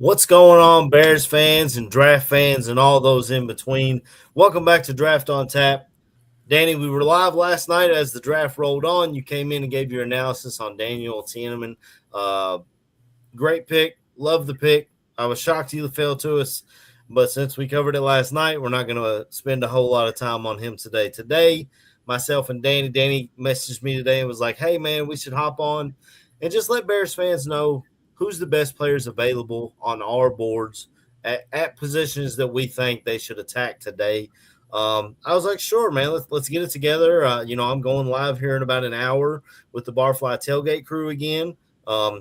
What's going on, Bears fans and draft fans and all those in between? Welcome back to Draft on Tap. Danny, we were live last night as the draft rolled on. You came in and gave your analysis on Daniel Tiedemann. Great pick. Love the pick. I was shocked he fell to us, but since we covered it last night, we're not going to spend a whole lot of time on him today. Today, myself and Danny messaged me today and was like, hey, man, we should hop on and just let Bears fans know who's the best players available on our boards at positions that we think they should attack today. I was like, sure, man, let's get it together. I'm going live here in about an hour with the Barfly Tailgate crew again,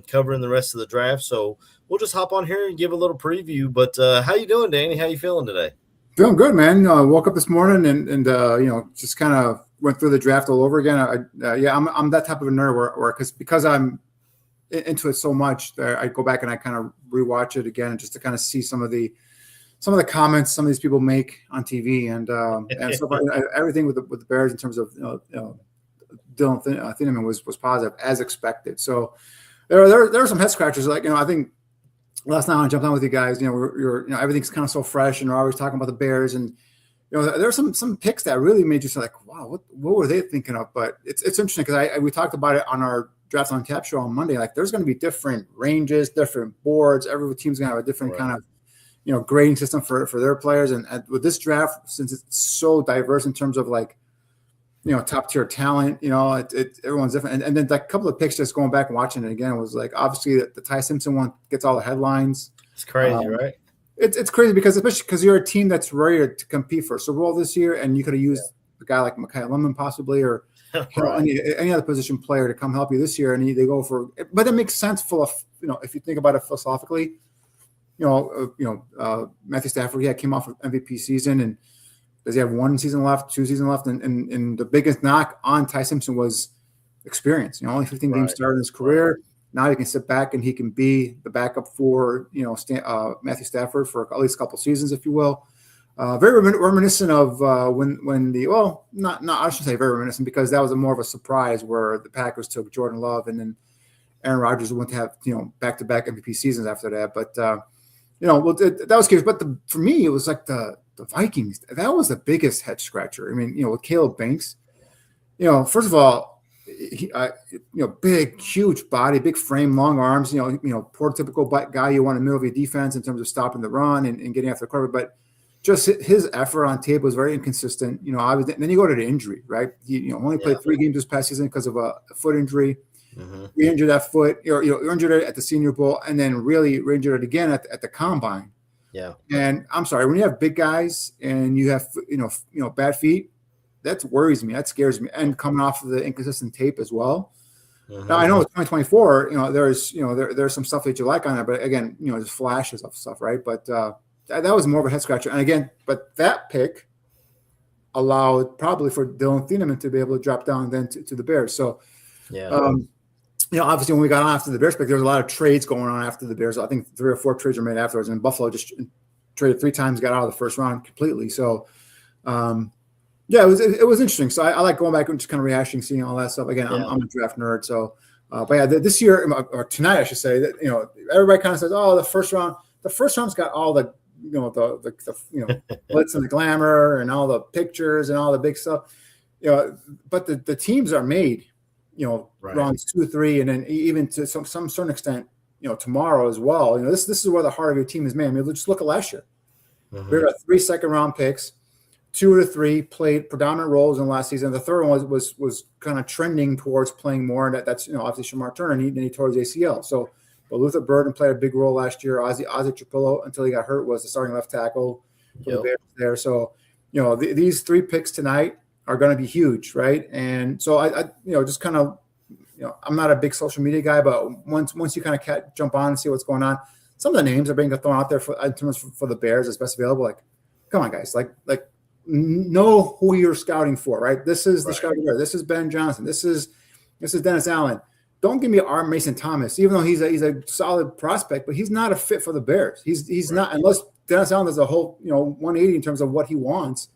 covering the rest of the draft. So we'll just hop on here and give a little preview. But how you doing, Danny? How you feeling today? Feeling good, man. Woke up this morning and just kind of went through the draft all over again. I'm that type of a nerd where because I'm into it so much that I go back and I kind of rewatch it again just to kind of see some of the comments some of these people make on TV and stuff. Everything with the Bears in terms of Dylan Tiedemann was positive as expected. So there are some head scratchers. Like I think last night when I jumped on with you guys, everything's kind of so fresh and we're always talking about the Bears and there are some picks that really made you say like, wow, what were they thinking of? But it's interesting because we talked about it on our Draft on Tap show on Monday. Like there's going to be different ranges, different boards. Every team's going to have a different kind of grading system for their players. And with this draft, since it's so diverse in terms of like top tier talent, everyone's different. And then like a couple of picks just going back and watching it again was like obviously the Ty Simpson one gets all the headlines. It's crazy, right? It's crazy especially because you're a team that's ready to compete for a Super Bowl this year, and you could have used a guy like Mekhi Lemon possibly or any other position player to come help you this year, and they go for. But it makes sense if you think about it philosophically. Matthew Stafford came off of MVP season, and does he have 1 season left, 2 seasons left, and the biggest knock on Ty Simpson was experience. Only 15 games started in his career. Now he can sit back and he can be the backup for Matthew Stafford for at least a couple seasons, if you will. Very reminiscent of when I shouldn't say very reminiscent because that was more of a surprise where the Packers took Jordan Love and then Aaron Rodgers went to have back-to-back MVP seasons after that. But that was curious. But for me, it was like the Vikings. That was the biggest head scratcher. I mean, with Caleb Banks, first of all, big, huge body, big frame, long arms. Prototypical guy you want in the middle of your defense in terms of stopping the run and getting after the quarterback. But just his effort on tape was very inconsistent. Then you go to the injury, right? He only played 3 games this past season because of a foot injury. Mm-hmm. Re-injured that foot, injured it at the Senior Bowl, and then really re-injured it again at the Combine. Yeah. And I'm sorry, when you have big guys and you have bad feet, that worries me. That scares me. And coming off of the inconsistent tape as well. Mm-hmm. Now I know with 2024, there's some stuff that you like on it, but again, there's flashes of stuff, right? But that was more of a head scratcher. And again, but that pick allowed probably for Dylan Tiedemann to be able to drop down then to the Bears. So, obviously when we got on after the Bears pick, there was a lot of trades going on after the Bears. I think 3 or 4 trades were made afterwards, and Buffalo just traded 3 times, got out of the first round completely. So, it was interesting. So I like going back and just kind of rehashing, seeing all that stuff. Again, I'm a draft nerd. So, this year or tonight, I should say that, everybody kind of says, oh, the first round's got all the glitz and the glamour and all the pictures and all the big stuff, but the teams are made, rounds 2, 3, and then even to some certain extent, tomorrow as well. This is where the heart of your team is made. I mean, just look at last year. Mm-hmm. We had 3 second-round picks. 2 of the 3 played predominant roles in the last season. The third one was kind of trending towards playing more, and that's obviously Shamar Turner, and he tore his ACL. So. But Luther Burden played a big role last year. Ozzie Trapillo, until he got hurt, was the starting left tackle for the Bears there. So, these 3 picks tonight are going to be huge, right? And so I just kind of, I'm not a big social media guy, but once you kind of jump on and see what's going on, some of the names are being thrown out there for the Bears as best available. Like, come on, guys, like know who you're scouting for, right? This is the scouting there. This is Ben Johnson. This is Dennis Allen. Don't give me Mason Thomas, even though he's a solid prospect, but he's not a fit for the Bears. He's not, unless Dennis Allen does a whole 180 in terms of what he wants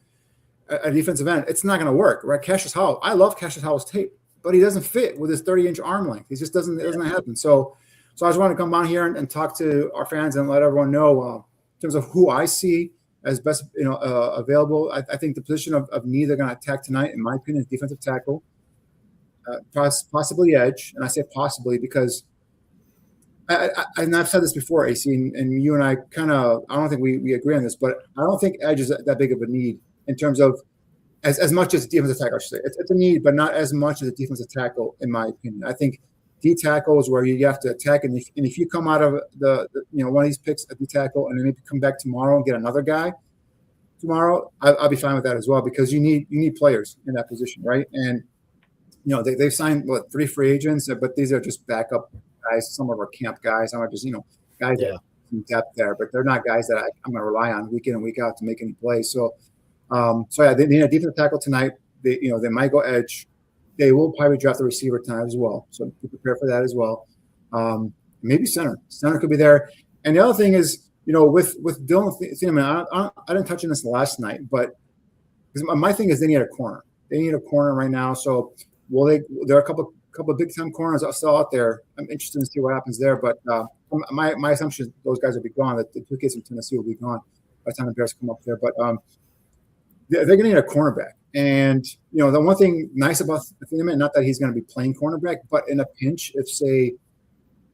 a defensive end. It's not going to work, right? Cassius Howell. I love Cassius Howell's tape, but he doesn't fit with his 30-inch arm length. He just doesn't. It doesn't happen. So So I just want to come on here and talk to our fans and let everyone know in terms of who I see as best available. I think the position of need they're going to attack tonight, in my opinion, is defensive tackle, possibly edge. And I say possibly because and I've said this before, AC, and you and I I don't think we agree on this, but I don't think edge is that big of a need in terms of as much as defensive tackle, I should say. It's a need, but not as much as a defensive tackle, in my opinion. I think D tackle is where you have to attack, and if you come out of the one of these picks at D tackle, and then maybe come back tomorrow and get another guy tomorrow, I'll be fine with that as well, because you need players in that position, right? And they've signed 3 free agents, but these are just backup guys. Some of our camp guys, some are just guys that have some depth there, but they're not guys that I'm going to rely on week in and week out to make any plays. So they need a defensive tackle tonight. They might go edge. They will probably draft a receiver tonight as well. So be prepared for that as well. Maybe center. Center could be there. And the other thing is, with Dylan Thieneman, I didn't touch on this last night, but my thing is they need a corner. They need a corner right now. So there are a couple of big time corners still out there. I'm interested to see what happens there. But my assumption is those guys will be gone. That the 2 kids from Tennessee will be gone by the time the Bears come up there. But they're going to need a cornerback. And, the one thing nice about Thieneman, not that he's going to be playing cornerback, but in a pinch, if, say,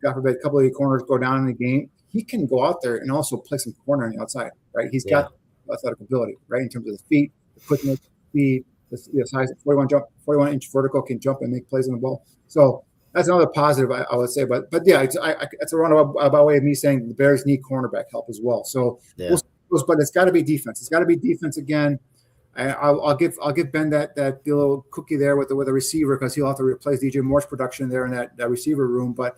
God forbid, a couple of the corners go down in the game, he can go out there and also play some corner on the outside, right? He's got athletic ability, right, in terms of the feet, the quickness, speed, the size, 41-inch vertical, can jump and make plays on the ball. So that's another positive, I would say. But yeah, it's a roundabout way of me saying the Bears need cornerback help as well. So, but it's got to be defense. It's got to be defense again. I'll give Ben that little cookie there with a receiver, because he'll have to replace DJ Moore's production there in that receiver room. But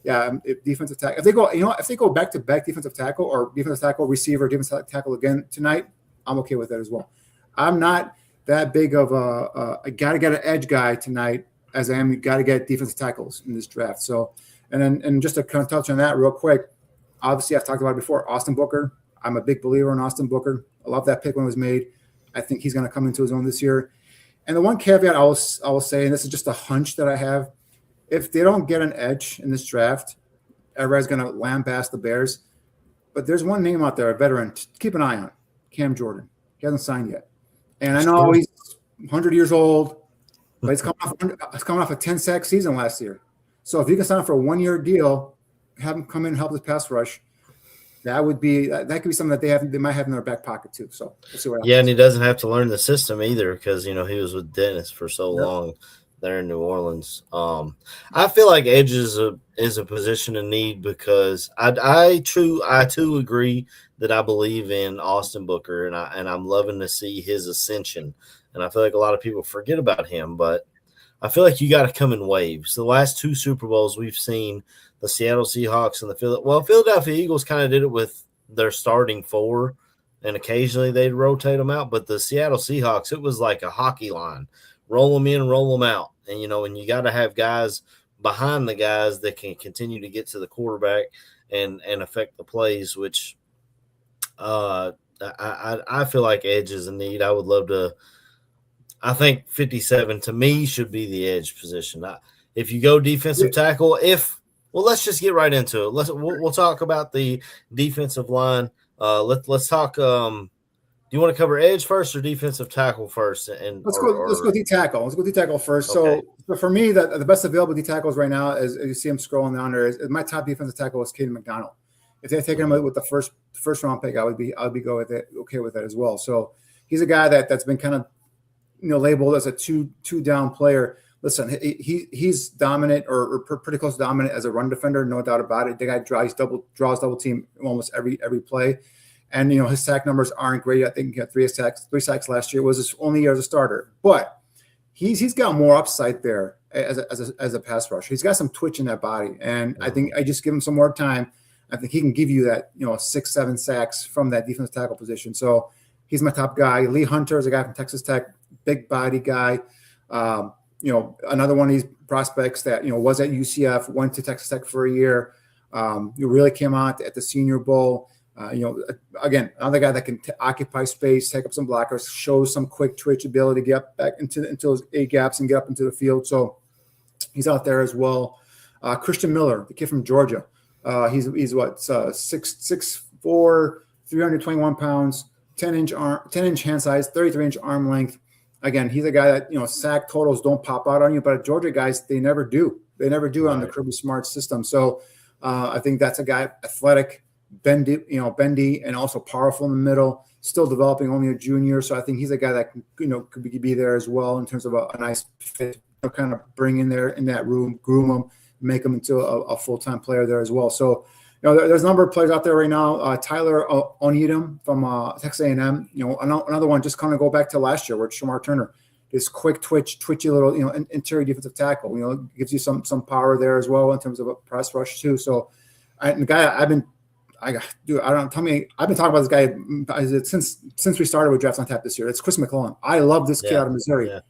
if defensive tackle, if they go back to back defensive tackle or defensive tackle receiver, defensive tackle again tonight, I'm okay with that as well. I'm not that big of a got to get an edge guy tonight as I am got to get defensive tackles in this draft. So and just to kind of touch on that real quick, obviously I've talked about it before. Austin Booker, I'm a big believer in Austin Booker. I love that pick when it was made. I think he's going to come into his own this year. And the one caveat I will say, and this is just a hunch that I have, if they don't get an edge in this draft, everybody's going to lambaste the Bears. But there's one name out there, a veteran, to keep an eye on, Cam Jordan. He hasn't signed yet. And I know he's 100 years old, but he's coming off a 10-sack season last year. So if you can sign up for a 1-year deal, have him come in and help with pass rush, that could be something that they might have in their back pocket too. So we'll see what happens. Yeah, and he doesn't have to learn the system either, because he was with Dennis for so long there in New Orleans. I feel like edge is a position of need, because I too agree that I believe in Austin Booker, and I'm loving to see his ascension. And I feel like a lot of people forget about him, but I feel like you got to come in waves. The last 2 Super Bowls we've seen, the Seattle Seahawks and the Philadelphia Eagles kind of did it with their starting 4, and occasionally they'd rotate them out. But the Seattle Seahawks, it was like a hockey line. Roll them in, roll them out. And, and you got to have guys behind the guys that can continue to get to the quarterback and affect the plays, which I feel like edge is a need. I would love to – I think 57 to me should be the edge position. If you go defensive tackle, let's just get right into it. We'll talk about the defensive line. Let's talk. Do you want to cover edge first or defensive tackle first? And let's go D tackle. Let's go D tackle first. Okay. So for me, the best available D tackles right now, as you see him scrolling down there, is my top defensive tackle is Caden McDonald. If they had taken him with the first round pick, I would be okay with that as well. So he's a guy that's been kind of labeled as a two down player. Listen, he's dominant or pretty close to dominant as a run defender, no doubt about it. The guy draws double team almost every play, and his sack numbers aren't great. I think he had 3 sacks last year. It was his only year as a starter, but he's got more upside there as a pass rusher. He's got some twitch in that body, and I think I just give him some more time. I think he can give you that 6-7 sacks from that defensive tackle position. So he's my top guy. Lee Hunter is a guy from Texas Tech, big body guy. Another one of these prospects that, was at UCF, went to Texas Tech for a year. Really came out at the Senior Bowl. Again, another guy that can occupy space, take up some blockers, show some quick twitch ability, get back into those A gaps and get up into the field. So he's out there as well. Christian Miller, the kid from Georgia. He's what 6'4", 321 pounds, 10-inch hand size, 33-inch arm length. Again, he's a guy that, sack totals don't pop out on you, but Georgia guys, they never do. They never do on the Kirby Smart system. So I think that's a guy, athletic, bendy, and also powerful in the middle. Still developing, only a junior. So I think he's a guy that could be there as well in terms of a nice fit. Kind of bring in there in that room, groom him, make him into a full-time player there as well. So, there's a number of players out there right now. Tyler Onyedim from Texas A&M. Another one. Just kind of go back to last year with Shamar Turner. This quick twitchy little, interior defensive tackle. Gives you some power there as well in terms of a press rush too. So, the guy I've been talking about this guy since we started with Draft on Tap this year. It's Chris McClellan. I love this kid out of Missouri. Yeah.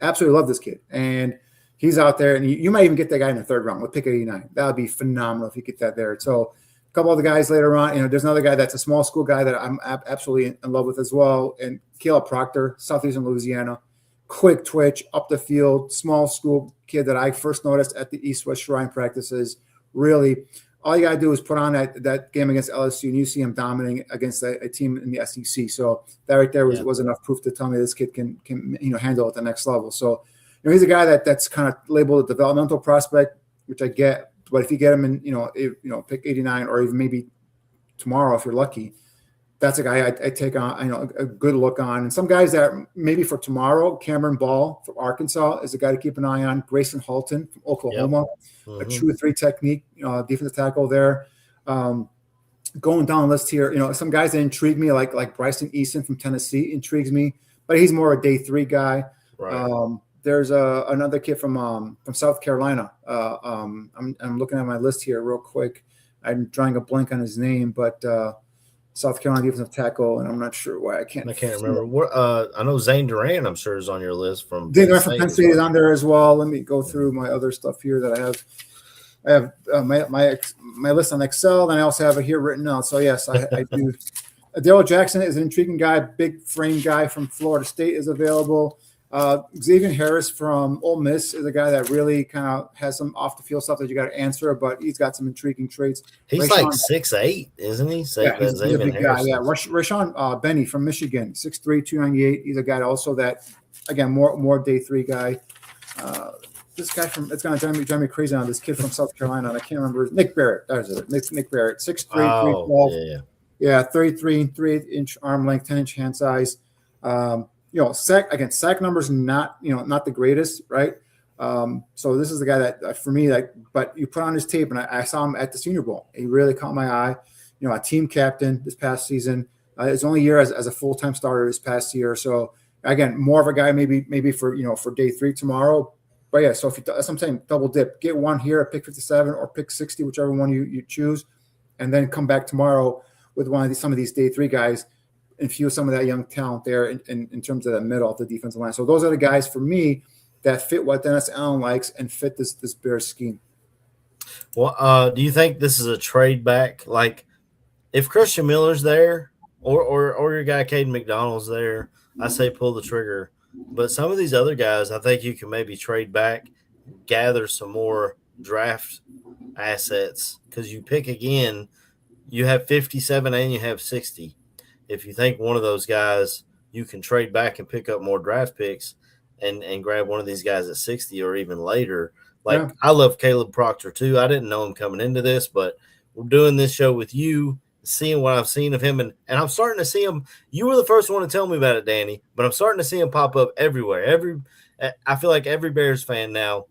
Absolutely love this kid. And he's out there, and you might even get that guy in the third round with pick 89. That would be phenomenal if you get that there. So a couple other guys later on, there's another guy that's a small school guy that I'm absolutely in love with as well. And Caleb Proctor, Southeastern Louisiana, quick twitch, up the field, small school kid that I first noticed at the East-West Shrine practices. Really, all you got to do is put on that game against LSU, and you see him dominating against a team in the SEC. So that right there was enough proof to tell me this kid can handle it at the next level. So he's a guy that's kind of labeled a developmental prospect, which I get. But if you get him in pick 89 or even maybe tomorrow if you're lucky, that's a guy I take on a good look on. And some guys that maybe for tomorrow, Cameron Ball from Arkansas is a guy to keep an eye on. Grayson Halton from Oklahoma, a true 3 technique defensive tackle there. Going down the list here, some guys that intrigue me like Bryson Easton from Tennessee intrigues me, but he's more a day 3 guy. Right. There's another kid from South Carolina. I'm looking at my list here real quick. I'm drawing a blank on his name, but South Carolina defensive tackle, and I'm not sure why I can't remember. I know Zane Durant, I'm sure, is on your list from Zane Durant from Penn State is on there as well. Let me go through my other stuff here that I have. I have my list on Excel, and I also have it here written out. So yes, I do. Daryl Jackson is an intriguing guy, big frame guy from Florida State is available. Xavier Harris from Ole Miss is a guy that really kind of has some off the field stuff that you got to answer, but he's got some intriguing traits. He's like 6'8", isn't he? He's a big guy. Yeah, Rashawn Benny from Michigan, 6'3", 298. He's a guy also that, again, more day 3 guy. This guy it's going to drive me crazy on this kid from South Carolina. And I can't remember. Nick Barrett. That's it. Nick Barrett, 6'3", 312. Yeah, 33 3/8-inch arm length, 10-inch hand size. Sack numbers not the greatest, right? So this is the guy that for me, but you put on his tape, and I saw him at the Senior Bowl. He really caught my eye. A team captain this past season. His only year as a full-time starter this past year. So again, more of a guy maybe for day 3 tomorrow. But yeah, so if I'm saying double dip, get one here at pick 57 or pick 60, whichever one you choose, and then come back tomorrow with some of these day 3 guys. Infuse some of that young talent there in terms of the middle of the defensive line. So those are the guys for me that fit what Dennis Allen likes and fit this Bears scheme. Well, do you think this is a trade back? Like, if Christian Miller's there or your guy Caden McDonald's there, I say pull the trigger. But some of these other guys, I think you can maybe trade back, gather some more draft assets, because you pick again, you have 57 and you have 60. If you think one of those guys, you can trade back and pick up more draft picks and grab one of these guys at 60 or even later. I love Caleb Proctor too. I didn't know him coming into this, but we're doing this show with you, seeing what I've seen of him. And I'm starting to see him. You were the first one to tell me about it, Danny, but I'm starting to see him pop up everywhere. I feel like every Bears fan now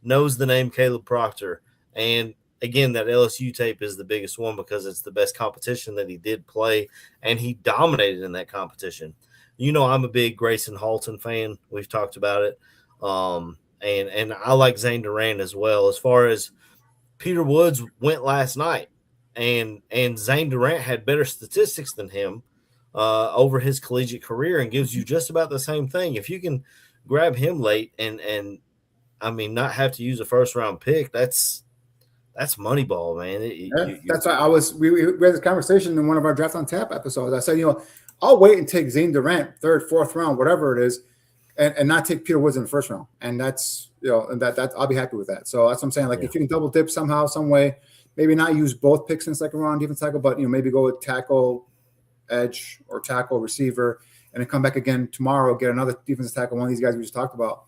knows the name Caleb Proctor. And again, that LSU tape is the biggest one because it's the best competition that he did play, and he dominated in that competition. I'm a big Grayson Halton fan. We've talked about it. And I like Zane Durant as well. As far as Peter Woods went last night, and Zane Durant had better statistics than him over his collegiate career and gives you just about the same thing. If you can grab him late and not have to use a first-round pick, that's Moneyball, man. That's why we had this conversation in one of our Draft on Tap episodes. I said, I'll wait and take Zane Durant, 3rd, 4th round, whatever it is. and not take Peter Woods in the first round. And that's, and that I'll be happy with that. So that's what I'm saying. Like if you can double dip somehow, some way, maybe not use both picks in the second round, defense tackle, but maybe go with tackle, edge, or tackle, receiver, and then come back again tomorrow, get another defensive tackle, one of these guys we just talked about.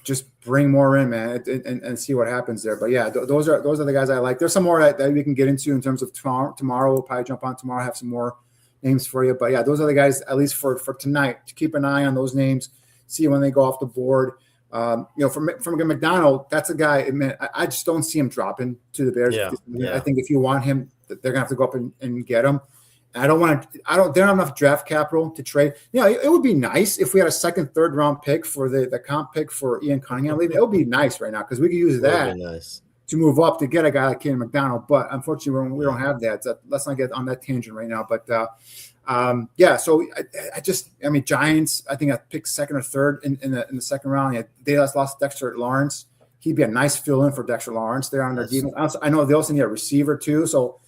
Just bring more in, man, and see what happens there. But yeah, those are the guys I like. There's some more that we can get into in terms of tomorrow. We'll probably jump on tomorrow, have some more names for you. But yeah, those are the guys, at least for tonight, to keep an eye on those names, see when they go off the board. From McDonald, that's a guy. I just don't see him dropping to the Bears. Yeah. I think if you want him, they're gonna have to go up and get him. I don't want to. They don't have enough draft capital to trade. It would be nice if we had a second, third round pick for the comp pick for Ian Cunningham. It would be nice right now because we could use that to move up to get a guy like Caden McDonald. But unfortunately, we don't have that. So let's not get on that tangent right now. But so Giants. I think I picked second or third in the second round. They lost Dexter Lawrence. He'd be a nice fill in for Dexter Lawrence there on their defense. I know they also need a receiver too. So.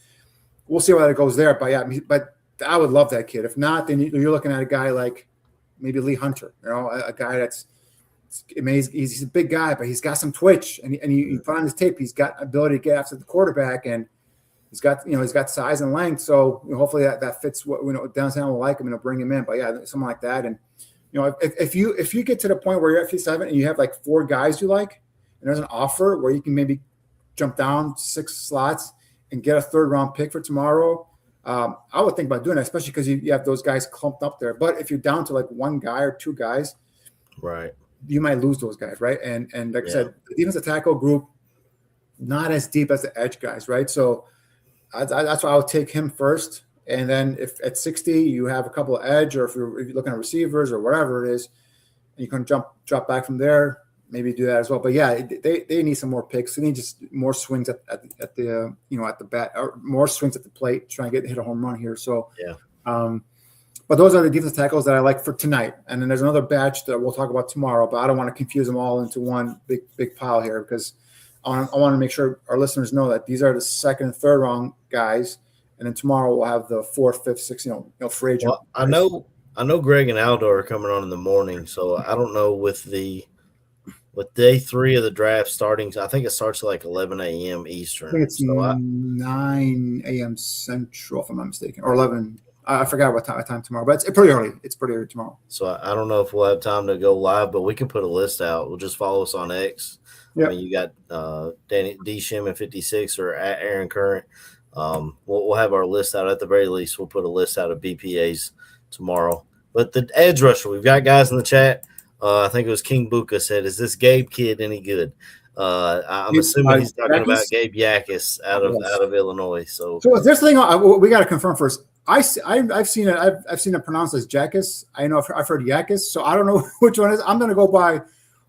We'll see where it goes there, but I would love that kid. If not, then you're looking at a guy like maybe Lee Hunter, a guy that's amazing. He's a big guy, but he's got some twitch, and you put on his tape, he's got ability to get after the quarterback, and he's got size and length. So hopefully that fits what Downtown will like him and bring him in. But yeah, something like that. And if you get to the point where you're at 57 and you have like 4 guys you like, and there's an offer where you can maybe jump down 6 slots and get a third round pick for tomorrow, I would think about doing that, especially because you have those guys clumped up there. But if you're down to like 1 guy or 2 guys, right, you might lose those guys, right? And like I said, the defensive tackle group not as deep as the edge guys, right? So that's why I would take him first. And then if at 60 you have a couple of edge, or if you're looking at receivers or whatever it is, and you can drop back from there, maybe do that as well. But yeah, they need some more picks. They need just more swings at the bat, or more swings at the plate, trying to hit a home run here. So but those are the defensive tackles that I like for tonight. And then there's another batch that we'll talk about tomorrow, but I don't want to confuse them all into one big pile here, because I want to make sure our listeners know that these are the second and third round guys, and then tomorrow we'll have the 4th, 5th, 6th, free agent. Well, I know Greg and Aldo are coming on in the morning, so I don't know with day 3 of the draft starting. I think it starts at like 11 a.m. Eastern. I think it's 9 a.m. Central, if I'm not mistaken, or 11. I forgot what time tomorrow, but it's pretty early. It's pretty early tomorrow. So I don't know if we'll have time to go live, but we can put a list out. We'll just follow us on X. Yep. I mean, you got Danny D. Shim 56 or at Aaron Current. We'll have our list out. At the very least, we'll put a list out of BPAs tomorrow. But the edge rusher, we've got guys in the chat. I think it was King Buka said, "Is this Gabe kid any good?" I'm assuming he's talking about Gabe Yakis out of Illinois. So this thing we got to confirm first. I've seen it. I've seen it pronounced as Jakis. I know I've heard Yakis, so I don't know which one it is. I'm going to go by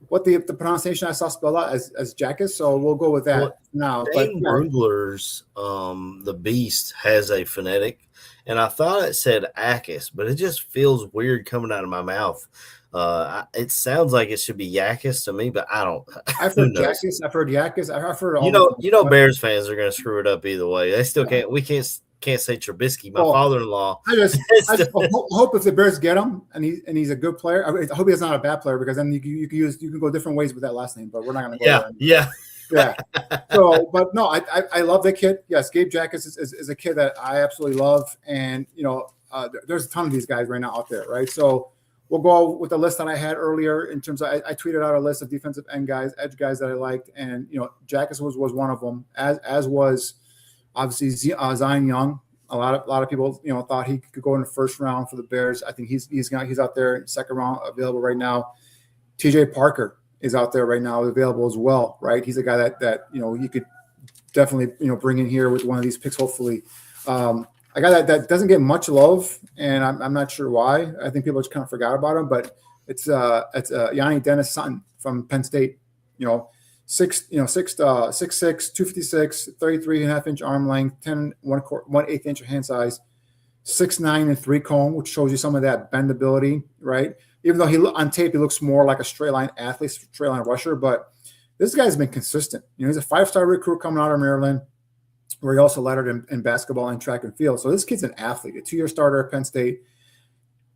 what the pronunciation I saw spelled out as Jakis. So we'll go with that now. Dane Brugler's the Beast has a phonetic, and I thought it said Akis, but it just feels weird coming out of my mouth. It sounds like it should be Yakis to me, but I don't. I've heard Jakis. I've heard Yakis. I've heard all. Bears fans are going to screw it up either way. They still can't. We can't say Trubisky. My father-in-law. I just hope if the Bears get him and he's a good player. I hope he's not a bad player, because then you can go different ways with that last name. But we're not going to go there. Yeah. So, but no, I love that kid. Yes, Gabe Jakis is a kid that I absolutely love, and there's a ton of these guys right now out there, right? So we'll go with the list that I had earlier in terms of I tweeted out a list of defensive end guys, edge guys that I liked, and Jakis was one of them, as was obviously Zion Young. A lot of people thought he could go in the first round for the Bears. I think he's out there in the second round, available right now. TJ Parker is out there right now, available as well, right? He's a guy that you could definitely bring in here with one of these picks, hopefully. A guy that doesn't get much love, and I'm not sure why. I think people just kind of forgot about him, but it's Yanni Dennis Sutton from Penn State. 6'6", 256, 33.5-inch arm length, 1/8 inch hand size, 6'9" and 3 cone, which shows you some of that bendability, right? Even though on tape he looks more like a straight line athlete, straight line rusher, but this guy's been consistent. He's a 5-star recruit coming out of Maryland, where he also lettered in basketball and track and field. So this kid's an athlete, a 2-year starter at Penn State.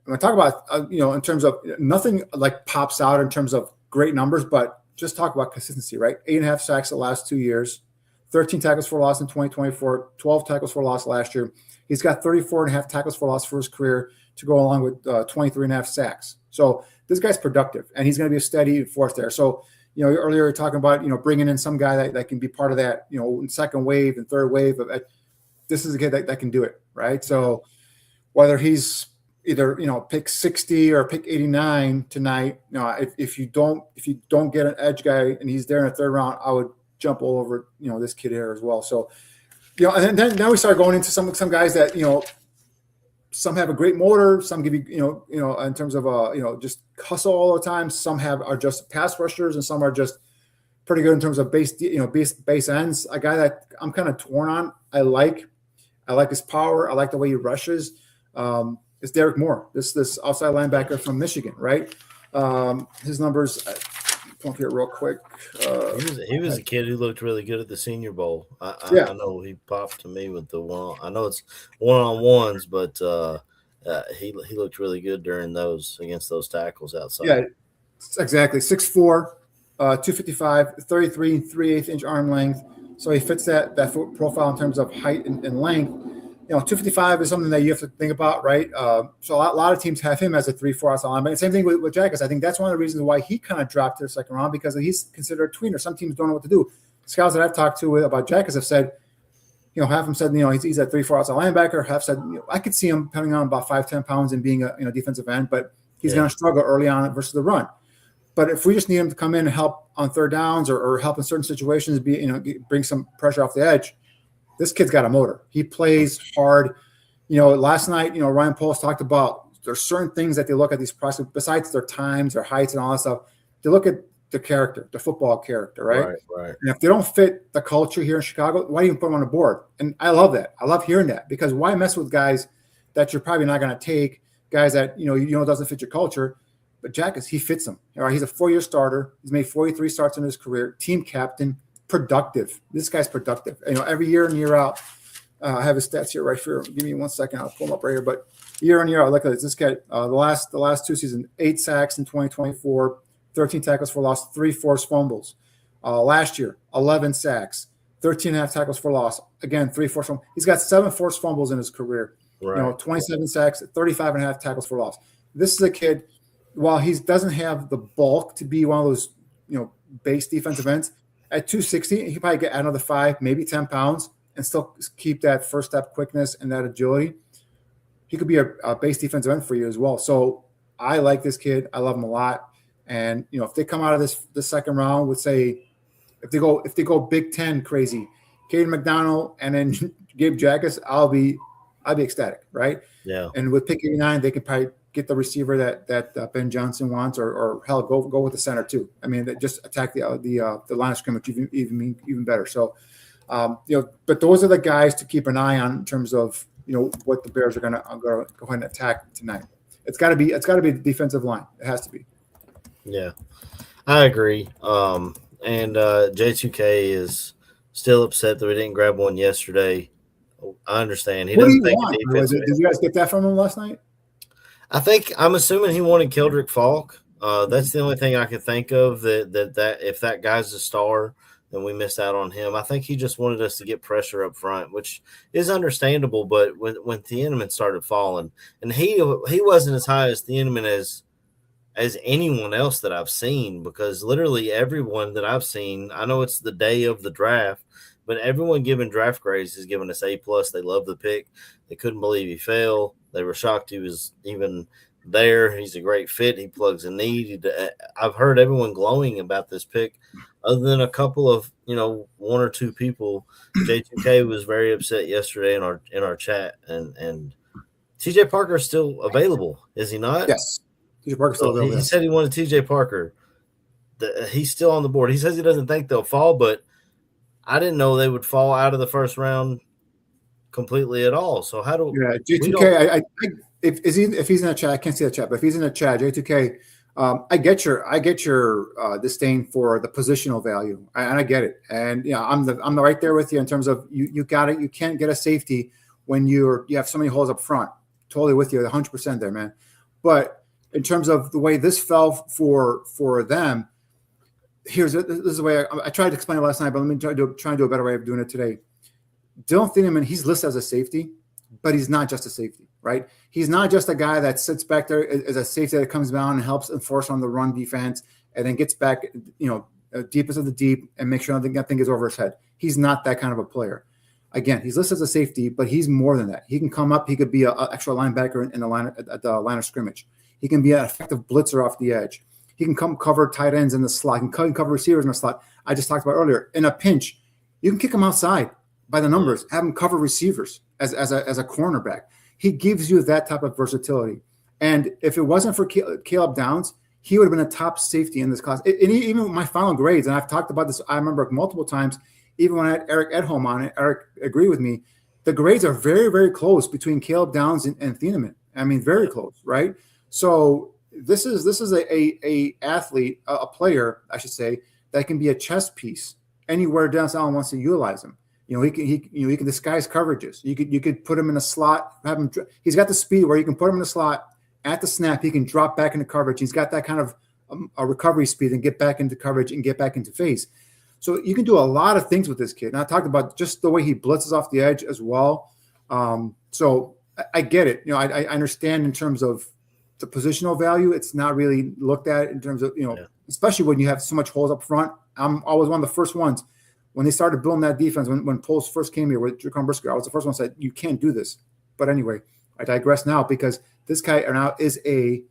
I'm going to talk about, in terms of nothing like pops out in terms of great numbers, but just talk about consistency, right? 8.5 sacks the last 2 years, 13 tackles for loss in 2024, 12 tackles for loss last year. He's got 34.5 tackles for loss for his career to go along with 23.5 sacks. So this guy's productive, and he's going to be a steady force there. So, earlier you were talking about, bringing in some guy that can be part of that, second wave and third wave. This is a kid that can do it, right? So whether he's either pick 60 or pick 89 tonight, if you don't get an edge guy and he's there in the third round, I would jump all over this kid here as well. So and then now we start going into some guys that some have a great motor, some give you in terms of just hustle all the time. Some are just pass rushers, and some are just pretty good in terms of base ends. A guy that I'm kind of torn on. I like his power. I like the way he rushes. It's Derek Moore, this outside linebacker from Michigan, right? His numbers, pull up here real quick. He was a kid who looked really good at the Senior Bowl. I know he popped to me with the one. I know it's one-on-ones, but he looked really good during those against those tackles outside. Yeah, exactly. 6'4", 255, 33 3/8 inch arm length. So he fits that foot profile in terms of height and length. 255 is something that you have to think about, right? So a lot of teams have him as a 3-4 outside linebacker. Same thing with Jacas. I think that's one of the reasons why he kind of dropped to the second round, because he's considered a tweener. Some teams don't know what to do. Scouts that I've talked to about Jacas have said, half them said, he's a 3-4 outside linebacker. Half said, I could see him coming on about 5-10 pounds and being a defensive end, but he's going to struggle early on versus the run. But if we just need him to come in and help on third downs or help in certain situations, bring some pressure off the edge, this kid's got a motor. He plays hard. Last night, Ryan Poles talked about there's certain things that they look at these prospects, besides their times, their heights, and all that stuff. They look at the character, the football character, right? Right. And if they don't fit the culture here in Chicago, why do you put them on the board? And I love that. I love hearing that, because why mess with guys that you're probably not going to take, guys that doesn't fit your culture? But Jacas, he fits them. All right, he's a 4-year starter. He's made 43 starts in his career. Team captain. Productive. This guy's productive. Every year in, year out. I have his stats here right here. Give me 1 second. I'll pull them up right here. But year in, year out, look at this. This guy, the last 2 seasons, 8 sacks in 2024, 13 tackles for loss, 3 forced fumbles. Last year, 11 sacks, 13.5 tackles for loss. Again, 3 forced fumbles. He's got 7 forced fumbles in his career. Right. 27 sacks, 35.5 tackles for loss. This is a kid, while he doesn't have the bulk to be one of those, base defensive ends, at 260, he could probably get another 5, maybe 10 pounds and still keep that first step quickness and that agility. He could be a base defensive end for you as well. So I like this kid. I love him a lot. And, if they come out of this second round with, say, if they go Big Ten crazy, Caden McDonald and then Gabe Jacas, I'll be ecstatic, right? Yeah. And with pick 89, they could probably get the receiver that Ben Johnson wants, or hell, go with the center too. I mean, just attack the line of scrimmage even better. So, but those are the guys to keep an eye on in terms of what the Bears are going to go ahead and attack tonight. It's got to be the defensive line. It has to be. Yeah, I agree. And J2K is still upset that we didn't grab one yesterday. I understand. He doesn't think defense. Did you guys get that from him last night? I'm assuming he wanted Keldrick Falk. That's the only thing I could think of that if that guy's a star, then we missed out on him. I think he just wanted us to get pressure up front, which is understandable. But when Thieneman started falling, and he wasn't as high as Thieneman as anyone else that I've seen, because literally everyone that I've seen, I know it's the day of the draft, but everyone giving draft grades is giving us A+. They love the pick. They couldn't believe he fell. They were shocked he was even there. He's a great fit. He plugs a need. I've heard everyone glowing about this pick, other than a couple of, 1 or 2 people. J2K was very upset yesterday in our chat, and TJ Parker is still available, is he not? Yes. TJ Parker's still available. He said he wanted TJ Parker. He's still on the board. He says he doesn't think they'll fall, but I didn't know they would fall out of the first round completely at all. So how do J2K? If he's in the chat, I can't see the chat, but if he's in the chat, J2K, I get your disdain for the positional value, and I get it. And I'm right there with you in terms of you got it. You can't get a safety when you have so many holes up front. Totally with you, 100% there, man. But in terms of the way this fell for them, this is the way I tried to explain it last night, but let me try and do a better way of doing it today. Dylan Thieneman, he's listed as a safety, but he's not just a safety, right? He's not just a guy that sits back there as a safety that comes down and helps enforce on the run defense and then gets back, deepest of the deep and make sure nothing gets over his head. He's not that kind of a player. Again, he's listed as a safety, but he's more than that. He can come up. He could be an extra linebacker in the line at the line of scrimmage. He can be an effective blitzer off the edge. He can come cover tight ends in the slot. He can cover receivers in the slot. I just talked about earlier. In a pinch, you can kick him outside by the numbers, have him cover receivers as a cornerback. He gives you that type of versatility. And if it wasn't for Caleb Downs, he would have been a top safety in this class. And even with my final grades, and I've talked about this, I remember multiple times, even when I had Eric Edholm on it, Eric agreed with me. The grades are very, very close between Caleb Downs and Thieneman. I mean, very close, right? So this is a athlete, a player, I should say, that can be a chess piece anywhere Dennis Allen wants to utilize him. He can disguise coverages. You could put him in a slot, have him. He's got the speed where you can put him in a slot at the snap. He can drop back into coverage. He's got that kind of a recovery speed and get back into coverage and get back into phase. So you can do a lot of things with this kid. And I talked about just the way he blitzes off the edge as well. So I get it. I understand in terms of the positional value. It's not really looked at in terms of, especially when you have so much holes up front. I'm always one of the first ones when they started building that defense. When Poles first came here with Jaquan Brisker, I was the first one that said, you can't do this. But anyway, I digress now because this guy now is a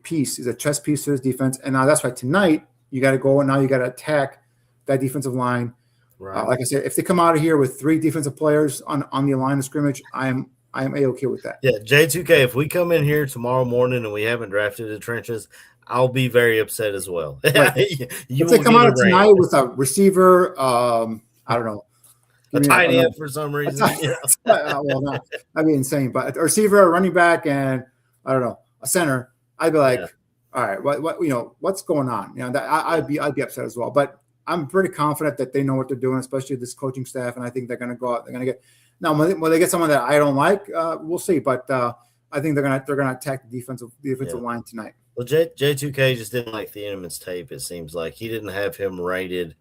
piece. He's a chess piece to his defense. And now that's why tonight you got to go and now you got to attack that defensive line. Right. Like I said, if they come out of here with 3 defensive players on the line of scrimmage, I am A-okay with that. Yeah, J2K, if we come in here tomorrow morning and we haven't drafted the trenches, I'll be very upset as well. Right. If they come out tonight with a receiver, I don't know. A tight end for some reason. Well, no, that'd be insane. But a receiver, a running back, and I don't know, a center, I'd be like, all right, what what's going on? I'd be upset as well. But I'm pretty confident that they know what they're doing, especially this coaching staff, and I think they're going to go out. They're going to get now. Will they get someone that I don't like? We'll see. But I think they're going to attack the defensive line tonight. Well, J2K just didn't like Thieneman's tape. It seems like he didn't have him rated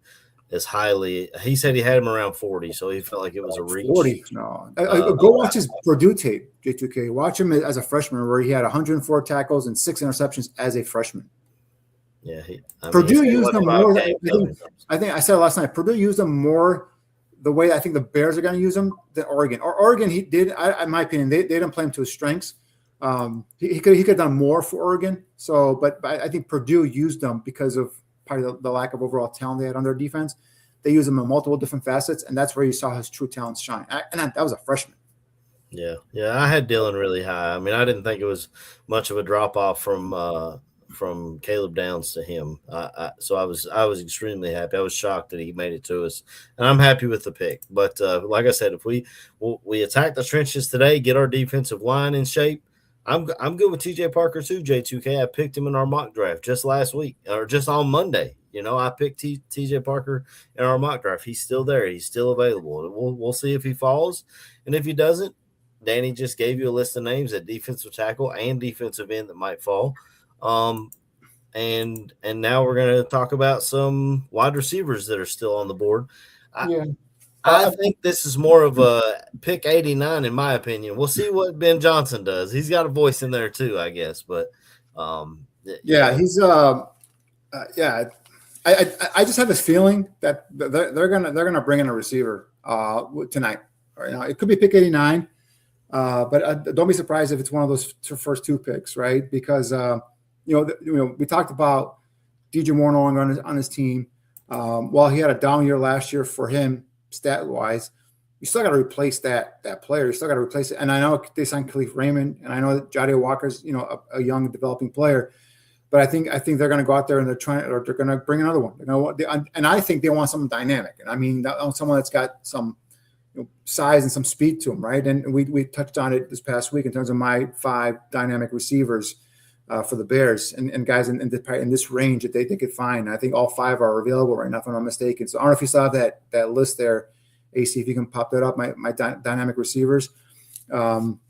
as highly. He said he had him around 40, so he felt like it was a reach. 40, no. Go watch his Purdue tape, J2K. Watch him as a freshman, where he had 104 tackles and 6 interceptions as a freshman. Yeah, Purdue used them more. I think I said last night. Purdue used them more the way I think the Bears are going to use them than Oregon. Or Oregon, he did. In my opinion, they didn't play him to his strengths. He could have done more for Oregon. So, but I think Purdue used them because of probably the lack of overall talent they had on their defense. They used him in multiple different facets, and that's where you saw his true talents shine. And that was a freshman. Yeah, I had Dylan really high. I mean, I didn't think it was much of a drop off from Caleb Downs to him. So I was extremely happy. I was shocked that he made it to us, and I'm happy with the pick. But like I said, if we attack the trenches today, get our defensive line in shape, I'm good with TJ Parker too, J2K. I picked him in our mock draft just last week or just on Monday. I picked TJ Parker in our mock draft. He's still there. He's still available. We'll see if he falls, and if he doesn't, Danny just gave you a list of names at defensive tackle and defensive end that might fall. And now we're going to talk about some wide receivers that are still on the board. I think this is more of a pick 89, in my opinion. We'll see what Ben Johnson does. He's got a voice in there too, I guess. But he's I just have this feeling that they're gonna bring in a receiver tonight. It could be pick 89, but don't be surprised if it's one of those first 2 picks, right? Because we talked about DJ Moore on his team. While he had a down year last year for him, stat-wise, you still got to replace that player. You still got to replace it. And I know they signed Khalif Raymond, and I know that Jadiel Walker's a young developing player, but I think they're going to go out there and they're going to bring another one. And I think they want something dynamic. And I mean, someone that's got some size and some speed to him, right? And we touched on it this past week in terms of my 5 dynamic receivers for the Bears and guys in this range that they could find. I think all 5 are available right now, if I'm not mistaken. So I don't know if you saw that list there, AC, if you can pop that up, my dynamic receivers.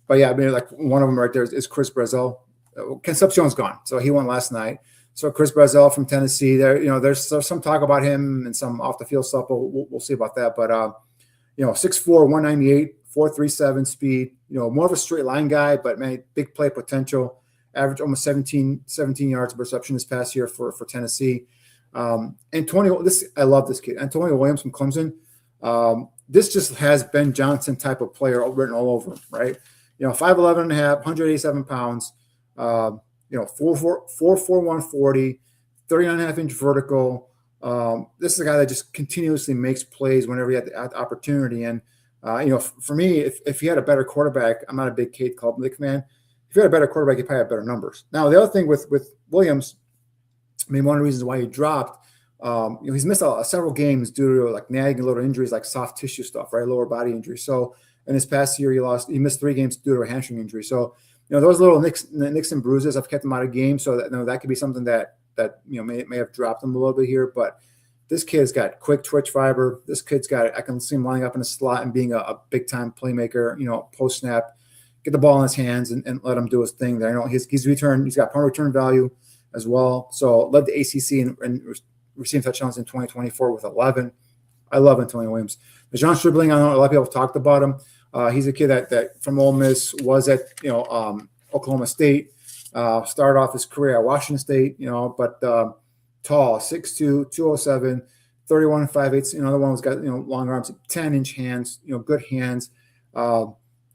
but yeah, I mean, like one of them right there is Chris Brazel. Concepcion's gone, so he went last night. So Chris Brazel from Tennessee. There's some talk about him and some off the field stuff, but we'll see about that. But 6'4", 198, 4.37 speed. More of a straight line guy, but man, big play potential. Average almost 17 yards of reception this past year for Tennessee. Antonio, I love this kid. Antonio Williams from Clemson. This just has Ben Johnson type of player written all over him, right? 5'11 and a half, 187 pounds, 4'4", 140, 39.5-inch vertical. This is a guy that just continuously makes plays whenever he had the opportunity. And, for me, if he had a better quarterback, I'm not a big Cade Klubnik fan. If you had a better quarterback, you probably have better numbers. Now, the other thing with Williams, I mean, one of the reasons why he dropped, he's missed several games due to like nagging little injuries, like soft tissue stuff, right? Lower body injury. So in his past year, he missed 3 games due to a hamstring injury. So, those little nicks and bruises have kept him out of games. So that could be something that may have dropped him a little bit here. But this kid's got quick twitch fiber. This kid's I can see him lining up in a slot and being a big time playmaker, post snap. Get the ball in his hands and let him do his thing there. He's got punt return value as well. So led the ACC and receiving touchdowns in 2024 with 11. I love Antonio Williams. Dejon Stribling, I know a lot of people have talked about him. He's a kid that from Ole Miss was at Oklahoma State. Started off his career at Washington State, but tall, 6'2", 207, 31.58. Another one was got long arms, 10-inch hands, good hands.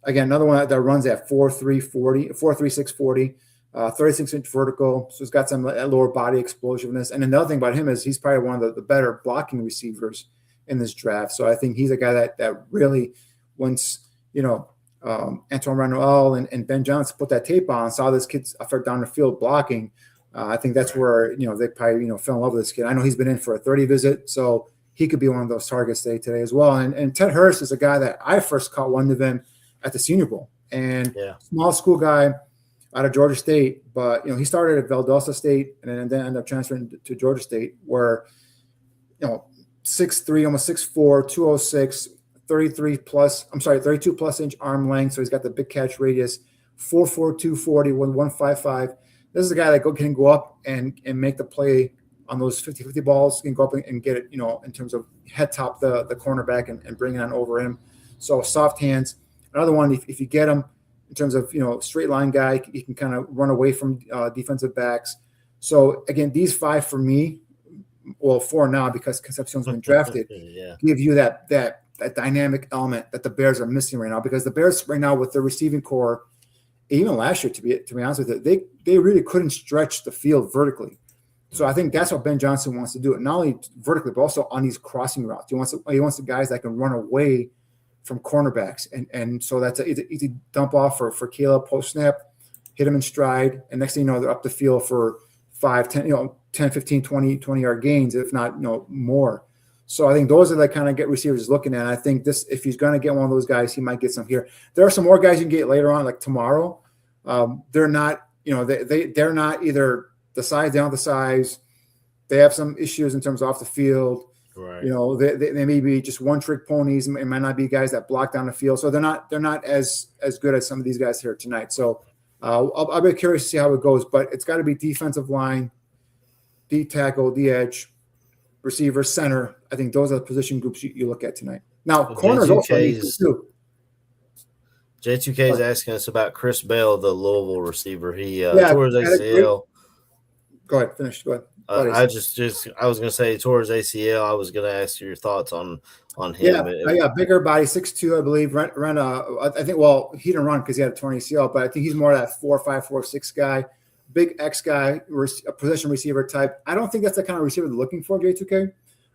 Again, another one that runs at 4.3, 640, 36-inch vertical. So he's got some lower body explosiveness. And another thing about him is he's probably one of the better blocking receivers in this draft. So I think he's a guy that really, once, Antoine Randall and Ben Johnson put that tape on, saw this kid's effort down the field blocking. I think that's where, they probably, fell in love with this kid. I know he's been in for a 30 visit, so he could be one of those targets today as well. And Ted Hurst is a guy that I first caught one of them at the Senior Bowl, and small school guy out of Georgia State, but he started at Valdosta State and then ended up transferring to Georgia State, where 6'3", almost 6'4", 206, 32 plus inch arm length. So he's got the big catch radius, 4'4", 240, 155. This is a guy that can go up and make the play on those 50-50 balls, can go up and get it, in terms of head top the cornerback and bring it on over him. So soft hands. Another one, if you get him in terms of, straight line guy, he can kind of run away from defensive backs. So again, these 5 for me, well, 4 now because Concepcion's been drafted, give you that dynamic element that the Bears are missing right now, because the Bears right now with their receiving core, even last year, to be honest with you, they really couldn't stretch the field vertically. So I think that's what Ben Johnson wants to do. Not only vertically, but also on these crossing routes. He wants the guys that can run away from cornerbacks. And so that's an easy dump off for Caleb post snap, hit him in stride. And next thing you know, they're up the field for 5, 10, 10, 15, 20 yard gains, if not, more. So I think those are the kind of get receivers looking at. I think if he's going to get one of those guys, he might get some here. There are some more guys you can get later on, like tomorrow. They're not, they're not either the size, they don't have the size. They have some issues in terms of off the field. Right. They may be just one trick ponies. It might not be guys that block down the field. So they're not as good as some of these guys here tonight. So I'll be curious to see how it goes, but it's got to be defensive line, D tackle, D edge, receiver, center. I think those are the position groups you look at tonight. Now, corners also need to too. J2K is asking us about Chris Bell, the Louisville receiver. He tore his ACL. Go ahead, finish. Go ahead. I was going to say tore his ACL. I was going to ask your thoughts on him. Yeah, bigger body, 6'2", I believe. I think. Well, he didn't run because he had a torn ACL, but I think he's more of that 4'5", 4'6" guy, big X guy, a possession receiver type. I don't think that's the kind of receiver they're looking for, J2K.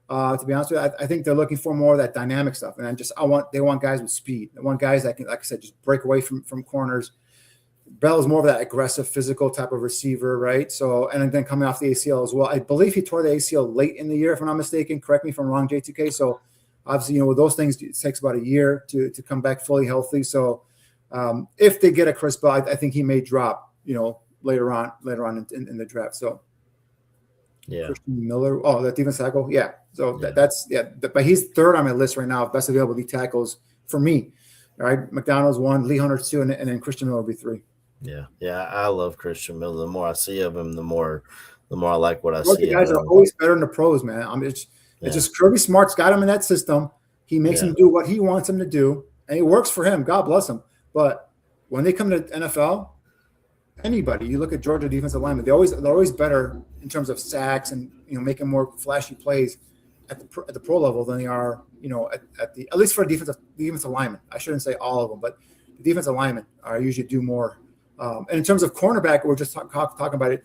To be honest with you, I think they're looking for more of that dynamic stuff, and they want guys with speed. They want guys that can, like I said, just break away from corners. Bell is more of that aggressive, physical type of receiver, right? So, and then coming off the ACL as well. I believe he tore the ACL late in the year, if I'm not mistaken. Correct me if I'm wrong, J2K. So, obviously, with those things, it takes about a year to come back fully healthy. So, if they get a Chris Bell, I think he may drop, later on in the draft. So, Christian Miller, that defense tackle, but he's third on my list right now of best available D tackles for me. All right, McDonald's 1, Lee Hunter's 2, and then Christian Miller will be 3. Yeah, I love Christian Miller. The more I see of him, the more I like what I Well, see. the guys are always better than the pros, man. I mean, it's just Kirby Smart's got him in that system. He makes him do what he wants him to do, and it works for him. God bless him. But when they come to NFL, anybody, you look at Georgia defensive linemen, they're always better in terms of sacks and making more flashy plays at the pro level than they are at least for defensive linemen. I shouldn't say all of them, but the defensive linemen are usually do more. And in terms of cornerback, we're just talking about it.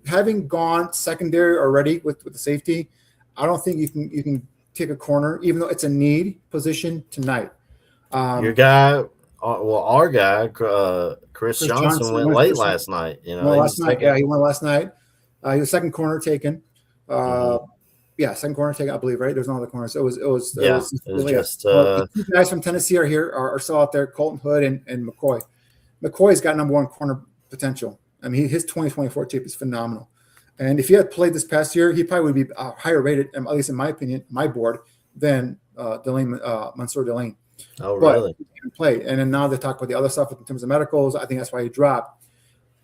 Having gone secondary already with the safety, I don't think you can take a corner, even though it's a need position tonight. Your guy, our guy, Chris Johnson went late last night. He went last night. He was second corner taken. Second corner taken, I believe. Right? There's no other corners. It was just the two guys from Tennessee are still out there. Colton Hood and McCoy. McCoy's got number 1 corner potential. I mean, his 2024 tape is phenomenal. And if he had played this past year, he probably would be higher rated, at least in my opinion, my board, than Mansour Delane. Oh, really? But he didn't play. And then now they talk about the other stuff in terms of medicals. I think that's why he dropped.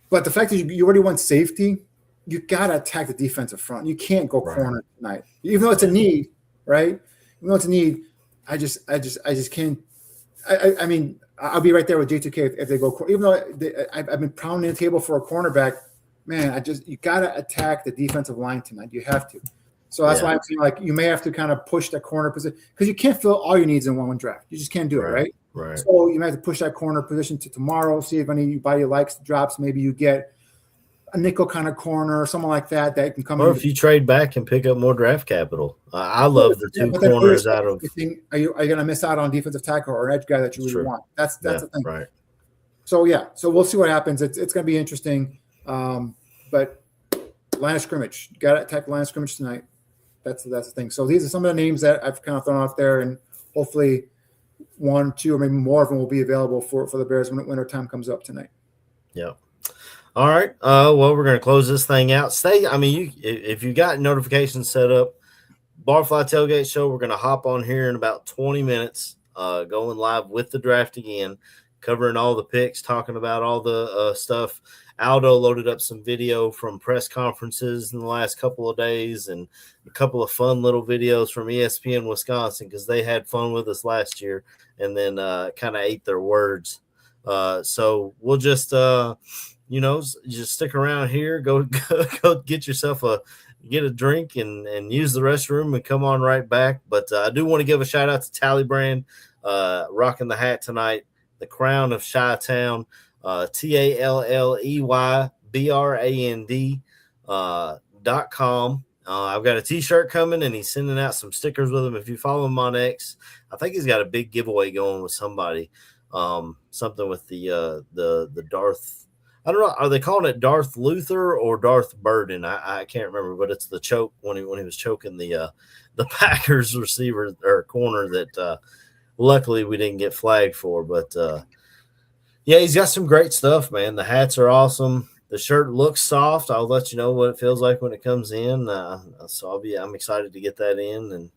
But the fact that you already want safety, you got to attack the defensive front. You can't go corner tonight, even though it's a need, right? Even though it's a need, I just can't. I mean, I'll be right there with J2K if they go. Even though I've been pounding the table for a cornerback, man, you got to attack the defensive line tonight. You have to. So that's why I'm saying like you may have to kind of push that corner position because you can't fill all your needs in one draft. You just can't do it, right? Right. So you might have to push that corner position to tomorrow. See if anybody likes the drops. Maybe you get a nickel kind of corner or someone like that can come. Or if you trade back and pick up more draft capital. I love the two corners out of. Are you going to miss out on defensive tackle or an edge guy that you really want? That's the thing. Right. So we'll see what happens. It's going to be interesting. But line of scrimmage, you got to attack the line of scrimmage tonight. That's the thing. So these are some of the names that I've kind of thrown out there, and hopefully 1, 2, or maybe more of them will be available for the Bears when their time comes up tonight. Yeah. All right. Well, we're going to close this thing out. If you got notifications set up, Barfly Tailgate Show, we're going to hop on here in about 20 minutes, going live with the draft again, covering all the picks, talking about all the stuff. Aldo loaded up some video from press conferences in the last couple of days and a couple of fun little videos from ESPN Wisconsin because they had fun with us last year and then kind of ate their words. So we'll just stick around here, go get yourself get a drink and use the restroom and come on right back. But I do want to give a shout out to Tally Brand, rocking the hat tonight, the Crown of Chi-Town. TALLEYBRAND.com. I've got a t-shirt coming and he's sending out some stickers with them. If you follow him on X, I think he's got a big giveaway going with somebody. Something with the Darth. I don't know. Are they calling it Darth Luther or Darth Burden? I can't remember, but it's the choke when he was choking the Packers receiver or corner that luckily we didn't get flagged for, but yeah, he's got some great stuff, man. The hats are awesome. The shirt looks soft. I'll let you know what it feels like when it comes in. So I'm excited to get that in.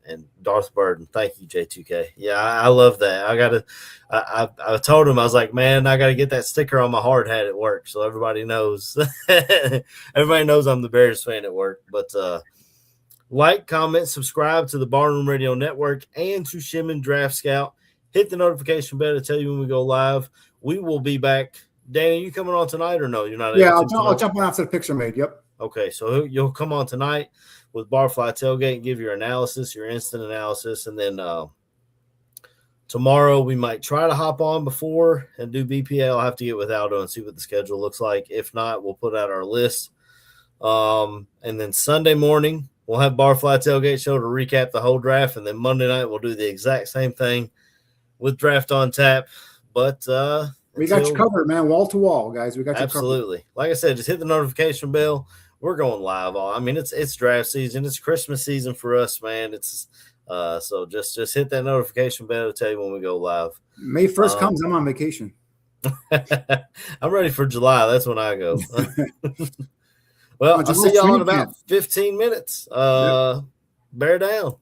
And Darth Burden, thank you, J2K. Yeah, I love that. I told him, I was like, man, I got to get that sticker on my hard hat at work so everybody knows. Everybody knows I'm the Bears fan at work. But like, comment, subscribe to the Barnroom Radio Network and to Shimon Draft Scout. Hit the notification bell to tell you when we go live. We will be back. Danny, you coming on tonight or no? You're not. Yeah, I'll jump on after the picture made. Yep. Okay, so you'll come on tonight with Barfly Tailgate and give your analysis, your instant analysis, and then tomorrow we might try to hop on before and do BPA. I'll have to get with Aldo and see what the schedule looks like. If not, we'll put out our list. And then Sunday morning we'll have Barfly Tailgate Show to recap the whole draft, and then Monday night we'll do the exact same thing with Draft on Tap. But we got you covered, man, wall to wall, guys. We got you absolutely covered. Like I said, just hit the notification bell. We're going live. I mean, it's draft season. It's Christmas season for us, man. It's so just hit that notification bell to tell you when we go live. May 1st comes. I'm on vacation. I'm ready for July. That's when I go. Well, I'll see y'all in about 15 minutes. Bear down.